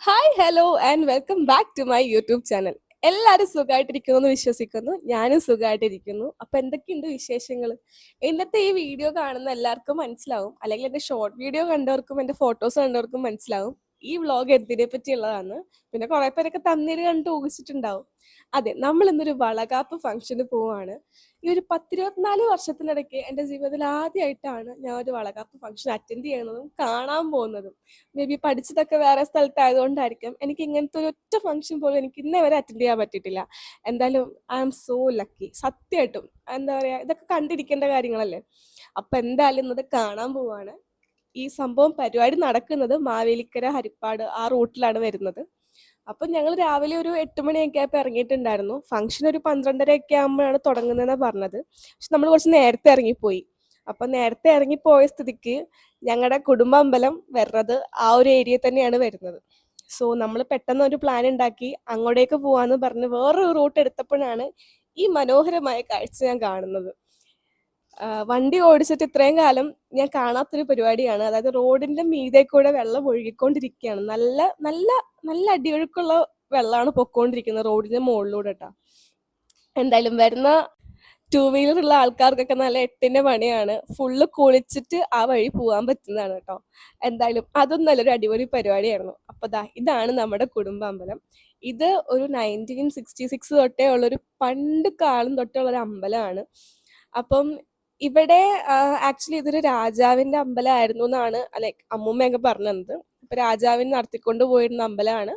Hi hello and welcome back to my YouTube channel. എല്ലാവരും സുഖമായിട്ടിരിക്കുന്നു എന്ന് വിശ്വസിക്കുന്നു. ഞാനും സുഖമായിട്ടിരിക്കുന്നു. അപ്പൊ എന്തൊക്കെയുണ്ട് വിശേഷങ്ങൾ? ഇന്നത്തെ ഈ വീഡിയോ കാണുന്ന എല്ലാവർക്കും മനസ്സിലാവും, അല്ലെങ്കിൽ എന്റെ ഷോർട്ട് വീഡിയോ കണ്ടവർക്കും എന്റെ ഫോട്ടോസ് കണ്ടവർക്കും മനസ്സിലാവും ഈ വ്ളോഗ് എന്തിനെ പറ്റിയുള്ളതാണ്. പിന്നെ കുറെ പേരൊക്കെ തന്നീര് കണ്ടിട്ട് ഊഹിച്ചിട്ടുണ്ടാവും. അതെ, നമ്മൾ ഇന്നൊരു വളകാപ്പ് ഫംഗ്ഷന് പോവാണ്. ഈ ഒരു 10-24 വർഷത്തിനിടയ്ക്ക് എൻ്റെ ജീവിതത്തിൽ ആദ്യമായിട്ടാണ് ഞാൻ ഒരു വളകാപ്പ് ഫംഗ്ഷൻ അറ്റൻഡ് ചെയ്യുന്നതും കാണാൻ പോകുന്നതും. മേ ബി പഠിച്ചതൊക്കെ വേറെ സ്ഥലത്തായതുകൊണ്ടായിരിക്കും എനിക്ക് ഇങ്ങനത്തെ ഒരു ഒറ്റ ഫംഗ്ഷൻ പോലും എനിക്ക് ഇന്നേ വരെ അറ്റൻഡ് ചെയ്യാൻ പറ്റിയിട്ടില്ല. എന്തായാലും ഐ ആം സോ ലക്കി, സത്യമായിട്ടും. എന്താ പറയാ, ഇതൊക്കെ കണ്ടിരിക്കേണ്ട കാര്യങ്ങളല്ലേ. അപ്പൊ എന്തായാലും ഇന്നത് കാണാൻ പോവാണ്. ഈ സംഭവം പരിപാടി നടക്കുന്നത് മാവേലിക്കര ഹരിപ്പാട് ആ റൂട്ടിലാണ് വരുന്നത്. അപ്പൊ ഞങ്ങൾ രാവിലെ ഒരു 8 മണിയൊക്കെ ആയപ്പോൾ ഇറങ്ങിയിട്ടുണ്ടായിരുന്നു. ഫംഗ്ഷൻ ഒരു 12:30 ആകുമ്പോഴാണ് തുടങ്ങുന്നതെന്നാണ് പറഞ്ഞത്. പക്ഷെ നമ്മൾ കുറച്ച് നേരത്തെ ഇറങ്ങിപ്പോയി. അപ്പൊ നേരത്തെ ഇറങ്ങിപ്പോയ സ്ഥിതിക്ക് ഞങ്ങളുടെ കുടുംബാമ്പലം വരുന്നത് ആ ഒരു ഏരിയ തന്നെയാണ് വരുന്നത്. സോ നമ്മൾ പെട്ടെന്ന് ഒരു പ്ലാൻ ഉണ്ടാക്കി അങ്ങോട്ടേക്ക് പോവാന്ന് പറഞ്ഞ് വേറൊരു റൂട്ട് എടുത്തപ്പോഴാണ് ഈ മനോഹരമായ കാഴ്ച ഞാൻ കാണുന്നത്. വണ്ടി ഓടിച്ചിട്ട് ഇത്രയും കാലം ഞാൻ കാണാത്തൊരു പരിപാടിയാണ്. അതായത് റോഡിന്റെ മീതെ കൂടെ വെള്ളം ഒഴുകിക്കൊണ്ടിരിക്കുകയാണ്. നല്ല നല്ല നല്ല അടിയൊഴുക്കുള്ള വെള്ളമാണ് പൊക്കോണ്ടിരിക്കുന്നത് റോഡിന്റെ മുകളിലൂടെ ട്ടാ. എന്തായാലും വരുന്ന ടൂ വീലർ ഉള്ള ആൾക്കാർക്കൊക്കെ നല്ല എട്ടിന്റെ പണിയാണ്. ഫുള്ള് കുളിച്ചിട്ട് ആ വഴി പോകാൻ പറ്റുന്നതാണ് കേട്ടോ. എന്തായാലും അതും നല്ലൊരു അടിപൊളി പരിപാടിയായിരുന്നു. അപ്പൊ ദാ ഇതാണ് നമ്മുടെ കുടുംബാമ്പലം. ഇത് ഒരു 1966 തൊട്ടേ ഉള്ളൊരു പണ്ട് കാലം തൊട്ടുള്ള ഒരു അമ്പലമാണ്. അപ്പം ഇവിടെ ആക്ച്വലി ഇതൊരു രാജാവിന്റെ അമ്പലമായിരുന്നു എന്നാണ് ലൈക്ക് അമ്മൂമ്മയൊക്കെ പറഞ്ഞത്. ഇപ്പൊ രാജാവിന് നടത്തിക്കൊണ്ട് പോയിരുന്ന അമ്പലമാണ്.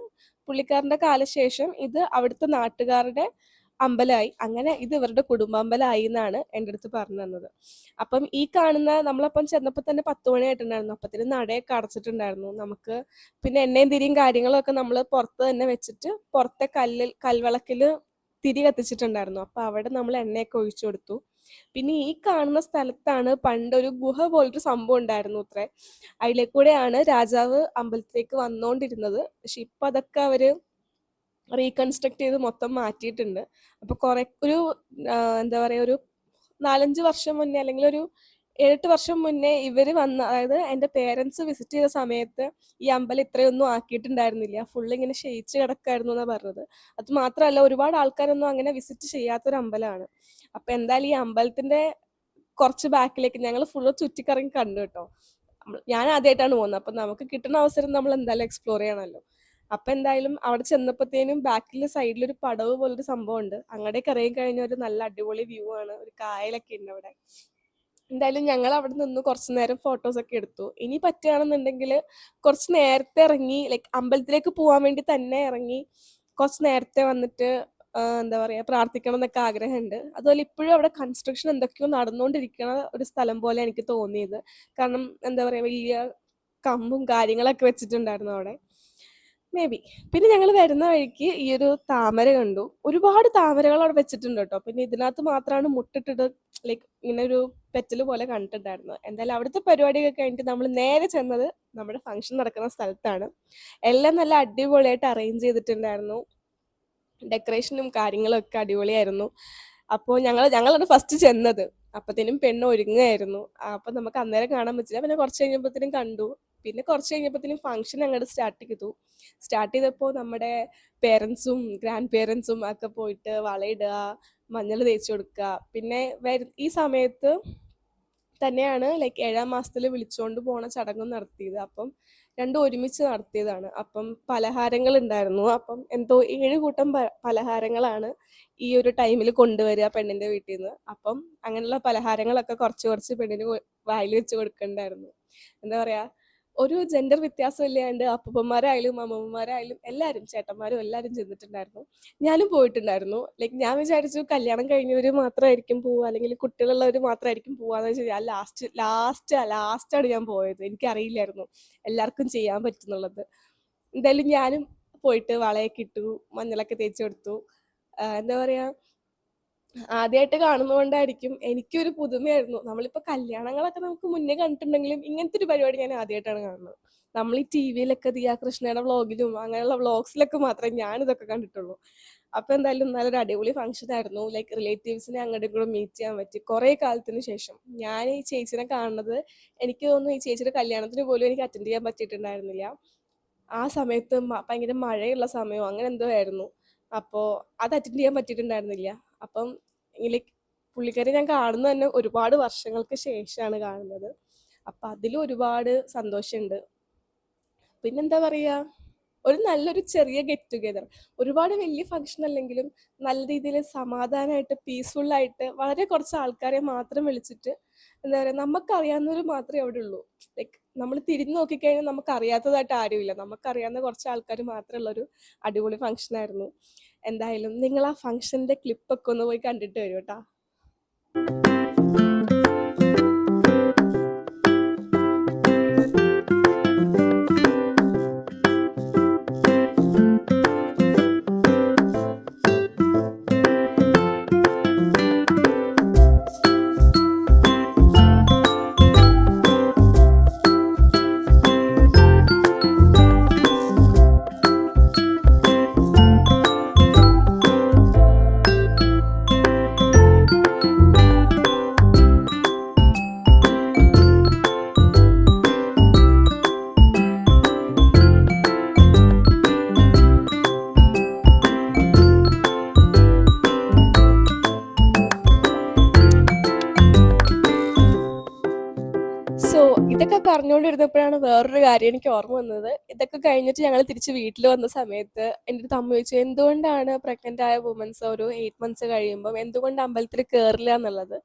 പുള്ളിക്കാരന്റെ കാലശേഷം ഇത് അവിടുത്തെ നാട്ടുകാരുടെ അമ്പലമായി. അങ്ങനെ ഇത് ഇവരുടെ കുടുംബാമ്പലമായി എന്നാണ് എൻ്റെ അടുത്ത് പറഞ്ഞു തന്നത്. അപ്പം ഈ കാണുന്ന നമ്മളപ്പം ചെന്നപ്പോൾ തന്നെ 10 മണി ആയിട്ടുണ്ടായിരുന്നു. അപ്പത്തിന് നടയൊക്കെ അടച്ചിട്ടുണ്ടായിരുന്നു നമുക്ക്. പിന്നെ എണ്ണയും തിരിയും കാര്യങ്ങളും ഒക്കെ നമ്മൾ പുറത്ത് തന്നെ വെച്ചിട്ട് പുറത്തെ കൽവിളക്കില് തിരി കത്തിച്ചിട്ടുണ്ടായിരുന്നു. അപ്പൊ അവിടെ നമ്മൾ എണ്ണയൊക്കെ ഒഴിച്ചു കൊടുത്തു. പിന്നെ ഈ കാണുന്ന സ്ഥലത്താണ് പണ്ടൊരു ഗുഹ പോലൊരു സംഭവം ഉണ്ടായിരുന്നു അത്രേ. അതിലേക്കൂടെയാണ് രാജാവ് അമ്പലത്തിലേക്ക് വന്നോണ്ടിരുന്നത്. പക്ഷെ ഇപ്പൊ അതൊക്കെ അവര് റീകൺസ്ട്രക്ട് ചെയ്ത് മൊത്തം മാറ്റിയിട്ടുണ്ട്. അപ്പൊ കുറെ ഒരു എന്താ പറയാ, ഒരു 4-5 വർഷം മുന്നേ അല്ലെങ്കിൽ ഒരു 7-8 വർഷം മുന്നേ ഇവര് വന്ന, അതായത് എൻ്റെ പേരൻസ് വിസിറ്റ് ചെയ്ത സമയത്ത് ഈ അമ്പലം ഇത്രയൊന്നും ആക്കിയിട്ടുണ്ടായിരുന്നില്ല. ഫുള്ള് ഇങ്ങനെ ക്ഷയിച്ച് കിടക്കായിരുന്നു എന്നാ പറഞ്ഞത്. അത് മാത്രമല്ല, ഒരുപാട് ആൾക്കാരൊന്നും അങ്ങനെ വിസിറ്റ് ചെയ്യാത്തൊരു അമ്പലമാണ്. അപ്പൊ എന്തായാലും ഈ അമ്പലത്തിന്റെ കുറച്ച് ബാക്കിലേക്ക് ഞങ്ങൾ ഫുള്ള് ചുറ്റിക്കറങ്ങി കണ്ടു കേട്ടോ. ഞാൻ ആദ്യമായിട്ടാണ് പോകുന്നത്. അപ്പൊ നമുക്ക് കിട്ടുന്ന അവസരം നമ്മൾ എന്തായാലും എക്സ്പ്ലോർ ചെയ്യണമല്ലോ. അപ്പൊ എന്തായാലും അവിടെ ചെന്നപ്പോഴത്തേനും ബാക്കിൽ സൈഡിൽ ഒരു പടവ് പോലൊരു സംഭവം ഉണ്ട്. അങ്ങോട്ടേക്ക് ഇറങ്ങി കഴിഞ്ഞ ഒരു നല്ല അടിപൊളി വ്യൂ ആണ്. ഒരു കായലൊക്കെ ഉണ്ട് അവിടെ. എന്തായാലും ഞങ്ങൾ അവിടെ നിന്ന് കുറച്ചു നേരം ഫോട്ടോസ് ഒക്കെ എടുത്തു. ഇനി പറ്റുകയാണെന്നുണ്ടെങ്കിൽ കുറച്ച് നേരത്തെ ഇറങ്ങി, ലൈക്ക് അമ്പലത്തിലേക്ക് പോകാൻ വേണ്ടി തന്നെ ഇറങ്ങി കുറച്ച് നേരത്തെ വന്നിട്ട് എന്താ പറയാ, പ്രാർത്ഥിക്കണം എന്നൊക്കെ ആഗ്രഹമുണ്ട്. അതുപോലെ ഇപ്പോഴും അവിടെ കൺസ്ട്രക്ഷൻ എന്തൊക്കെയോ നടന്നുകൊണ്ടിരിക്കുന്ന ഒരു സ്ഥലം പോലെ എനിക്ക് തോന്നിയത്. കാരണം എന്താ പറയാ, വലിയ കമ്പും കാര്യങ്ങളൊക്കെ വെച്ചിട്ടുണ്ടായിരുന്നു അവിടെ. May be. പിന്നെ ഞങ്ങൾ വരുന്ന വഴിക്ക് ഈ ഒരു താമര കണ്ടു. ഒരുപാട് താമരകൾ അവിടെ വെച്ചിട്ടുണ്ട് കേട്ടോ. പിന്നെ ഇതിനകത്ത് മാത്രമാണ് മുട്ടിട്ടിട്ട് ലൈക്ക് ഇങ്ങനെ ഒരു പെറ്റല് പോലെ കണ്ടിട്ടുണ്ടായിരുന്നത്. എന്തായാലും അവിടുത്തെ പരിപാടിയൊക്കെ കഴിഞ്ഞിട്ട് നമ്മൾ നേരെ ചെന്നത് നമ്മുടെ ഫംഗ്ഷൻ നടക്കുന്ന സ്ഥലത്താണ്. എല്ലാം നല്ല അടിപൊളിയായിട്ട് അറേഞ്ച് ചെയ്തിട്ടുണ്ടായിരുന്നു. ഡെക്കറേഷനും കാര്യങ്ങളും ഒക്കെ അടിപൊളിയായിരുന്നു. അപ്പോൾ ഞങ്ങളാണ് ഫസ്റ്റ് ചെന്നത്. അപ്പത്തേനും പെണ്ണ് ഒരുങ്ങായിരുന്നു. അപ്പൊ നമുക്ക് അന്നേരം കാണാൻ പറ്റില്ല. പിന്നെ കുറച്ച് കഴിഞ്ഞപ്പോഴത്തേനും കണ്ടു. പിന്നെ കുറച്ച് കഴിഞ്ഞപ്പോഴത്തേനും ഫംഗ്ഷൻ അങ്ങോട്ട് സ്റ്റാർട്ട് ചെയ്തു. സ്റ്റാർട്ട് ചെയ്തപ്പോൾ നമ്മുടെ പേരൻസും ഗ്രാൻഡ് പേരൻസും ഒക്കെ പോയിട്ട് വളയിടുക, മഞ്ഞൾ തേച്ച് കൊടുക്കുക. പിന്നെ ഈ സമയത്ത് തന്നെയാണ് ലൈക്ക് 7-ാം മാസത്തിൽ വിളിച്ചുകൊണ്ട് പോണ ചടങ്ങും നടത്തിയത്. അപ്പം രണ്ടും ഒരുമിച്ച് നടത്തിയതാണ്. അപ്പം പലഹാരങ്ങൾ ഉണ്ടായിരുന്നു. അപ്പം എന്തോ 7 കൂട്ടം പലഹാരങ്ങളാണ് ഈ ഒരു ടൈമിൽ കൊണ്ടുവരിക പെണ്ണിന്റെ വീട്ടിൽ നിന്ന്. അപ്പം അങ്ങനെയുള്ള പലഹാരങ്ങളൊക്കെ കുറച്ച് കുറച്ച് പെണ്ണിന് വായിൽ വെച്ച് കൊടുക്കണ്ടായിരുന്നു. എന്താ പറയാ, ഒരു ജെൻഡർ വ്യത്യാസം ഇല്ലാണ്ട് അപ്പൂപ്പന്മാരായാലും അമ്മമ്മമാരായാലും എല്ലാവരും ചേട്ടന്മാരും എല്ലാവരും ചെന്നിട്ടുണ്ടായിരുന്നു. ഞാനും പോയിട്ടുണ്ടായിരുന്നു. ലൈക്ക് ഞാൻ വിചാരിച്ചു കല്യാണം കഴിഞ്ഞവർ മാത്രമായിരിക്കും പോവുക, അല്ലെങ്കിൽ കുട്ടികളുള്ളവർ മാത്രമായിരിക്കും പോവാന്ന് വെച്ചാൽ ഞാൻ ലാസ്റ്റാണ് ഞാൻ പോയത്. എനിക്കറിയില്ലായിരുന്നു എല്ലാവർക്കും ചെയ്യാൻ പറ്റുന്നുള്ളത്. എന്തായാലും ഞാനും പോയിട്ട് വളയൊക്കെ ഇട്ടു, മഞ്ഞളൊക്കെ തേച്ച് കൊടുത്തു. എന്താ പറയാ, ആദ്യമായിട്ട് കാണുന്നതുകൊണ്ടായിരിക്കും എനിക്കൊരു പുതുമയായിരുന്നു. നമ്മളിപ്പോ കല്യാണങ്ങളൊക്കെ നമുക്ക് മുന്നേ കണ്ടിട്ടുണ്ടെങ്കിലും ഇങ്ങനത്തെ ഒരു പരിപാടി ഞാൻ ആദ്യമായിട്ടാണ് കാണുന്നത്. നമ്മൾ ഈ ടി വിയിലൊക്കെ ദിയ കൃഷ്ണയുടെ വ്ളോഗിലും അങ്ങനെയുള്ള വ്ളോഗ്സിലൊക്കെ മാത്രമേ ഞാൻ ഇതൊക്കെ കണ്ടിട്ടുള്ളൂ. അപ്പൊ എന്തായാലും നല്ലൊരു അടിപൊളി ഫംഗ്ഷൻ ആയിരുന്നു. ലൈക്ക് റിലേറ്റീവ്സിനെ അങ്ങോട്ടും കൂടെ മീറ്റ് ചെയ്യാൻ പറ്റി കുറെ കാലത്തിന് ശേഷം. ഞാൻ ഈ ചേച്ചിനെ കാണുന്നത് എനിക്ക് തോന്നുന്നു ഈ ചേച്ചിയുടെ കല്യാണത്തിന് പോലും എനിക്ക് അറ്റൻഡ് ചെയ്യാൻ പറ്റിയിട്ടുണ്ടായിരുന്നില്ല. ആ സമയത്ത് ഭയങ്കര മഴയുള്ള സമയമോ അങ്ങനെ എന്തോ ആയിരുന്നു. അപ്പോൾ അത് അറ്റൻഡ് ചെയ്യാൻ പറ്റിയിട്ടുണ്ടായിരുന്നില്ല. അപ്പം ലൈക്ക് പുള്ളിക്കാരി ഞാൻ കാണുന്നത് തന്നെ ഒരുപാട് വർഷങ്ങൾക്ക് ശേഷമാണ് കാണുന്നത്. അപ്പം അതിലും ഒരുപാട് സന്തോഷമുണ്ട്. പിന്നെന്താ പറയാ, ഒരു നല്ലൊരു ചെറിയ ഗെറ്റ് ടുഗെദർ. ഒരുപാട് വലിയ ഫംഗ്ഷൻ അല്ലെങ്കിലും നല്ല രീതിയിൽ സമാധാനമായിട്ട് പീസ്ഫുൾ ആയിട്ട് വളരെ കുറച്ച് ആൾക്കാരെ മാത്രം വിളിച്ചിട്ട് എന്താ പറയുക, നമുക്കറിയാവുന്നവർ മാത്രമേ അവിടെ ഉള്ളൂ. ലൈക്ക് നമ്മൾ തിരിഞ്ഞു നോക്കിക്കഴിഞ്ഞാൽ നമുക്ക് അറിയാത്തതായിട്ട് ആരുമില്ല, നമുക്കറിയാവുന്ന കുറച്ച് ആൾക്കാർ മാത്രമുള്ളൊരു അടിപൊളി ഫംഗ്ഷൻ ആയിരുന്നു. എന്തായാലും നിങ്ങൾ ആ ഫംഗ്ഷന്റെ ക്ലിപ്പൊക്കെ ഒന്ന് പോയി കണ്ടിട്ട് വരും കേട്ടാ. സോ ഇതൊക്കെ പറഞ്ഞുകൊണ്ടിരുന്നപ്പോഴാണ് വേറൊരു കാര്യം എനിക്ക് ഓർമ്മ വന്നത്. ഇതൊക്കെ കഴിഞ്ഞിട്ട് ഞങ്ങൾ തിരിച്ച് വീട്ടിൽ വന്ന സമയത്ത് എൻ്റെ അടുത്ത് അമ്മ ചോദിച്ചു, എന്തുകൊണ്ടാണ് പ്രഗ്നന്റ് ആയ വുമൻസ് ഒരു 8 മന്ത്സ് കഴിയുമ്പോൾ എന്തുകൊണ്ട് അമ്പലത്തിൽ കയറില്ല എന്നുള്ളത്.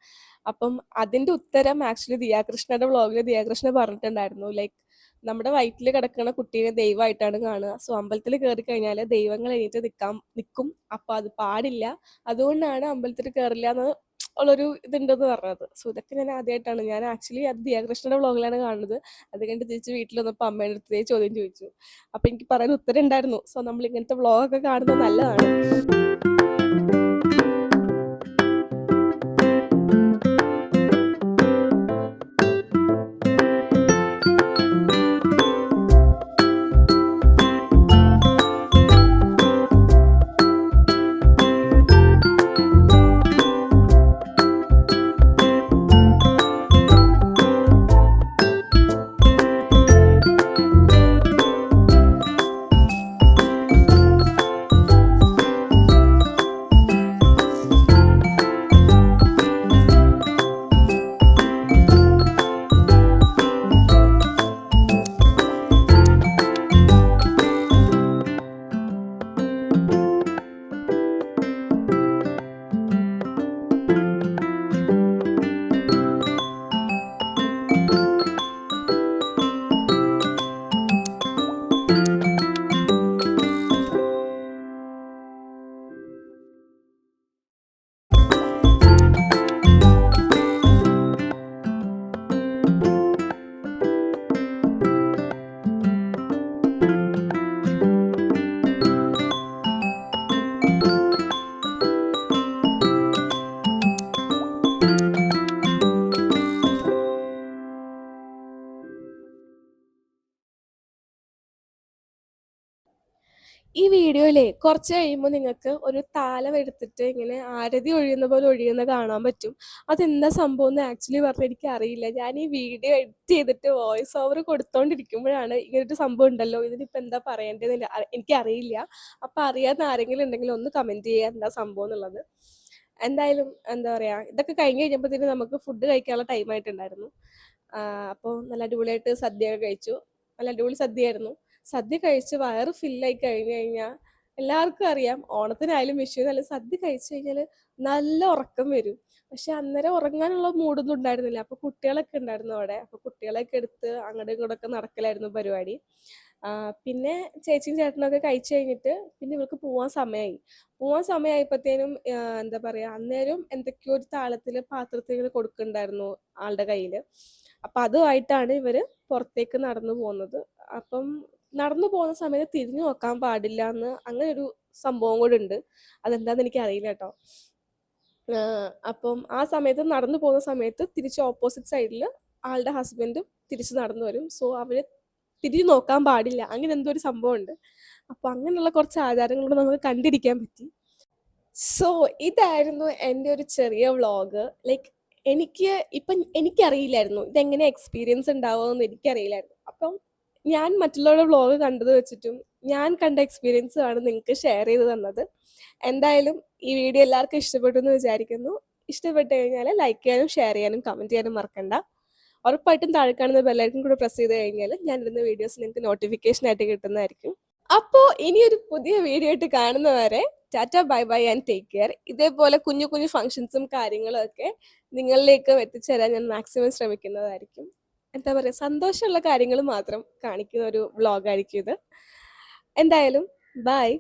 അപ്പം അതിന്റെ ഉത്തരം ആക്ച്വലി ദിയാകൃഷ്ണയുടെ വ്ളോഗിൽ ദിയാകൃഷ്ണ പറഞ്ഞിട്ടുണ്ടായിരുന്നു. ലൈക്ക് നമ്മുടെ വയറ്റിൽ കിടക്കുന്ന കുട്ടീനെ ദൈവമായിട്ടാണ് കാണുക. സോ അമ്പലത്തിൽ കയറി കഴിഞ്ഞാൽ ദൈവങ്ങൾ എണീറ്റ് നിൽക്കും. അപ്പൊ അത് പാടില്ല, അതുകൊണ്ടാണ് അമ്പലത്തിൽ കയറില്ല എന്ന് ഉള്ളൊരു ഇതുണ്ടെന്ന് പറഞ്ഞത്. സോ ഇതൊക്കെ ഞാൻ ആക്ച്വലി അത് ദിയാകൃഷ്ണയുടെ വ്ളോഗിലാണ് കാണുന്നത്. അത് കഴിഞ്ഞിട്ട് തിരിച്ച് വീട്ടിൽ വന്നപ്പോൾ അമ്മയുടെ അടുത്ത് ഇതേ ചോദ്യം ചോദിച്ചു. അപ്പൊ എനിക്ക് പറയാൻ ഉത്തരം ഉണ്ടായിരുന്നു. സോ നമ്മൾ ഇങ്ങനത്തെ വ്ളോഗൊക്കെ കാണുന്നത് നല്ലതാണ്. ഈ വീഡിയോയിലെ കുറച്ച് കഴിയുമ്പോൾ നിങ്ങൾക്ക് ഒരു താലം എടുത്തിട്ട് ഇങ്ങനെ ആരതി ഒഴിയുന്ന പോലെ ഒഴിയുന്ന കാണാൻ പറ്റും. അതെന്താ സംഭവം എന്ന് ആക്ച്വലി പറഞ്ഞാൽ എനിക്ക് അറിയില്ല. ഞാൻ ഈ വീഡിയോ എഡിറ്റ് ചെയ്തിട്ട് വോയിസ് ഓവർ കൊടുത്തോണ്ടിരിക്കുമ്പോഴാണ് ഇങ്ങനൊരു സംഭവം ഉണ്ടല്ലോ, ഇതിനിപ്പോൾ എന്താ പറയേണ്ടതെന്ന് എനിക്കറിയില്ല. അപ്പം അറിയാവുന്ന ആരെങ്കിലും ഉണ്ടെങ്കിൽ ഒന്ന് കമൻറ്റ് ചെയ്യുക എന്താ സംഭവം എന്നുള്ളത്. എന്തായാലും എന്താ പറയുക, ഇതൊക്കെ കഴിഞ്ഞ് കഴിഞ്ഞപ്പോഴത്തേന് നമുക്ക് ഫുഡ് കഴിക്കാനുള്ള ടൈം ആയിട്ടുണ്ടായിരുന്നു. അപ്പോൾ നല്ല അടിപൊളിയായിട്ട് സദ്യയൊക്കെ കഴിച്ചു. നല്ല അടിപൊളി സദ്യയായിരുന്നു. സദ്യ കഴിച്ച് വയറ് ഫില്ലായി കഴിഞ്ഞു കഴിഞ്ഞാൽ എല്ലാവർക്കും അറിയാം, ഓണത്തിനായാലും വിഷുവിനായാലും സദ്യ കഴിച്ചു കഴിഞ്ഞാൽ നല്ല ഉറക്കം വരും. പക്ഷെ അന്നേരം ഉറങ്ങാനുള്ള മൂഡൊന്നും ഉണ്ടായിരുന്നില്ല. അപ്പൊ കുട്ടികളൊക്കെ ഉണ്ടായിരുന്നു അവിടെ. അപ്പൊ കുട്ടികളൊക്കെ എടുത്ത് അങ്ങോട്ടും ഇങ്ങോട്ടൊക്കെ നടക്കലായിരുന്നു പരിപാടി. പിന്നെ ചേച്ചിയും ചേട്ടനൊക്കെ കഴിച്ചു കഴിഞ്ഞിട്ട് പിന്നെ ഇവർക്ക് പോവാൻ സമയമായപ്പോഴത്തേനും എന്താ പറയാ, അന്നേരം എന്തൊക്കെയോ ഒരു താളത്തില് പാത്രത്തിൽ ഇങ്ങനെ കൊടുക്കുന്നുണ്ടായിരുന്നു ആളുടെ കയ്യില്. അപ്പൊ അതുമായിട്ടാണ് ഇവര് പുറത്തേക്ക് നടന്നു പോകുന്നത്. അപ്പം നടന്നു പോകുന്ന സമയത്ത് തിരിഞ്ഞു നോക്കാൻ പാടില്ല എന്ന് അങ്ങനെ ഒരു സംഭവം കൂടെ ഉണ്ട്. അതെന്താന്ന് എനിക്ക് അറിയില്ല കേട്ടോ. അപ്പം ആ സമയത്ത് നടന്നു പോകുന്ന സമയത്ത് തിരിച്ച് ഓപ്പോസിറ്റ് സൈഡിൽ ആളുടെ ഹസ്ബൻഡും തിരിച്ച് നടന്നു വരും. സോ അവര് തിരിഞ്ഞു നോക്കാൻ പാടില്ല, അങ്ങനെ എന്തോ ഒരു സംഭവം ഉണ്ട്. അപ്പൊ അങ്ങനെയുള്ള കുറച്ച് ആചാരങ്ങളോട് നമുക്ക് കണ്ടിരിക്കാൻ പറ്റി. സോ ഇതായിരുന്നു എൻ്റെ ഒരു ചെറിയ വ്ളോഗ്. ലൈക്ക് എനിക്കറിയില്ലായിരുന്നു ഇതെങ്ങനെ എക്സ്പീരിയൻസ് ഉണ്ടാവുമെന്ന് എനിക്കറിയില്ലായിരുന്നു. അപ്പം ഞാൻ മറ്റുള്ളവരുടെ വ്ളോഗ് കണ്ടത് വെച്ചിട്ടും ഞാൻ കണ്ട എക്സ്പീരിയൻസും ആണ് നിങ്ങൾക്ക് ഷെയർ ചെയ്ത് തന്നത്. എന്തായാലും ഈ വീഡിയോ എല്ലാവർക്കും ഇഷ്ടപ്പെട്ടു എന്ന് വിചാരിക്കുന്നു. ഇഷ്ടപ്പെട്ട് കഴിഞ്ഞാൽ ലൈക്ക് ചെയ്യാനും ഷെയർ ചെയ്യാനും കമൻറ്റ് ചെയ്യാനും മറക്കണ്ട. ഉറപ്പായിട്ടും താഴെ കാണുന്ന ബെല്ലൈക്കൺ കൂടെ പ്രസ് ചെയ്ത് കഴിഞ്ഞാൽ ഞാൻ ഇടുന്ന വീഡിയോസ് നിങ്ങൾക്ക് നോട്ടിഫിക്കേഷൻ ആയിട്ട് കിട്ടുന്നതായിരിക്കും. അപ്പോൾ ഇനിയൊരു പുതിയ വീഡിയോ ആയിട്ട് കാണുന്നവരെ Tata, bye bye and take care. ഇതേപോലെ കുഞ്ഞു കുഞ്ഞു ഫംഗ്ഷൻസും കാര്യങ്ങളും ഒക്കെ നിങ്ങളിലേക്കും എത്തിച്ചേരാൻ ഞാൻ മാക്സിമം ശ്രമിക്കുന്നതായിരിക്കും. എന്താ പറയുക, സന്തോഷമുള്ള കാര്യങ്ങൾ മാത്രം കാണിക്കുന്ന ഒരു വ്ളോഗായിരിക്കും ഇത്. എന്തായാലും ബൈ.